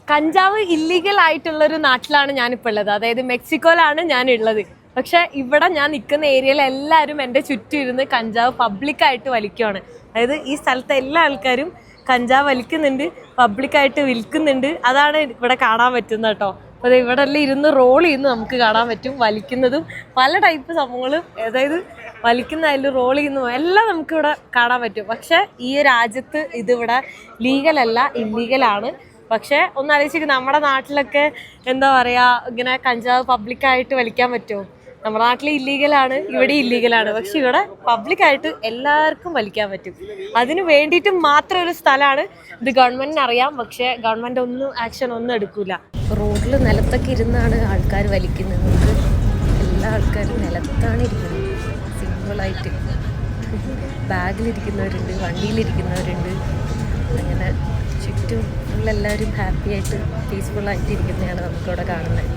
കഞ്ചാവ് ഇല്ലീഗൽ ആയിട്ടുള്ളൊരു നാട്ടിലാണ് ഞാനിപ്പോൾ ഉള്ളത്. അതായത് മെക്സിക്കോയിലാണ് ഞാൻ ഉള്ളത്. പക്ഷെ ഇവിടെ ഞാൻ നിൽക്കുന്ന ഏരിയയിൽ എല്ലാവരും എൻ്റെ ചുറ്റും ഇരുന്ന് കഞ്ചാവ് പബ്ലിക്കായിട്ട് വലിക്കുകയാണ്. അതായത് ഈ സ്ഥലത്തെ എല്ലാ ആൾക്കാരും കഞ്ചാവ് വലിക്കുന്നുണ്ട്, പബ്ലിക്കായിട്ട് വിൽക്കുന്നുണ്ട്. അതാണ് ഇവിടെ കാണാൻ പറ്റുന്നത് കേട്ടോ. അപ്പോൾ ഇവിടെ എല്ലാം ഇരുന്ന് റോൾ ചെയ്യുന്നു നമുക്ക് കാണാൻ പറ്റും. വലിക്കുന്നതും പല ടൈപ്പ് സംഭവങ്ങളും, അതായത് വലിക്കുന്നതിലും റോൾ ചെയ്യുന്നതും എല്ലാം നമുക്കിവിടെ കാണാൻ പറ്റും. പക്ഷെ ഈ രാജ്യത്ത് ഇതിവിടെ ലീഗലല്ല, ഇല്ലീഗലാണ്. പക്ഷെ ഒന്ന് ആലോചിച്ച് നമ്മുടെ നാട്ടിലൊക്കെ എന്താ പറയുക, ഇങ്ങനെ കഞ്ചാവ് പബ്ലിക്കായിട്ട് വലിക്കാൻ പറ്റുമോ? നമ്മുടെ നാട്ടിൽ ഇല്ലീഗലാണ്, ഇവിടെ ഇല്ലീഗലാണ്. പക്ഷെ ഇവിടെ പബ്ലിക്കായിട്ട് എല്ലാവർക്കും വലിക്കാൻ പറ്റും. അതിന് വേണ്ടിയിട്ട് മാത്രം ഒരു സ്ഥലമാണ് ഇത്. ഗവൺമെൻറ്റിന് അറിയാം, പക്ഷെ ഗവൺമെൻറ് ആക്ഷൻ ഒന്നും എടുക്കില്ല. റോഡിൽ നിലത്തൊക്കെ ഇരുന്നാണ് ആൾക്കാർ വലിക്കുന്നത്. നമുക്ക് എല്ലാ ആൾക്കാരും നിലത്താണ് ഇരിക്കുന്നത് സിമ്പിളായിട്ട്. ബാഗിലിരിക്കുന്നവരുണ്ട്, വണ്ടിയിലിരിക്കുന്നവരുണ്ട്. അങ്ങനെ ചുറ്റും എല്ലാവരും ഹാപ്പി ആയിട്ട് പീസ്ഫുള്ളായിട്ട് ഇരിക്കുന്നതാണ് നമുക്കിവിടെ കാണുന്നത്.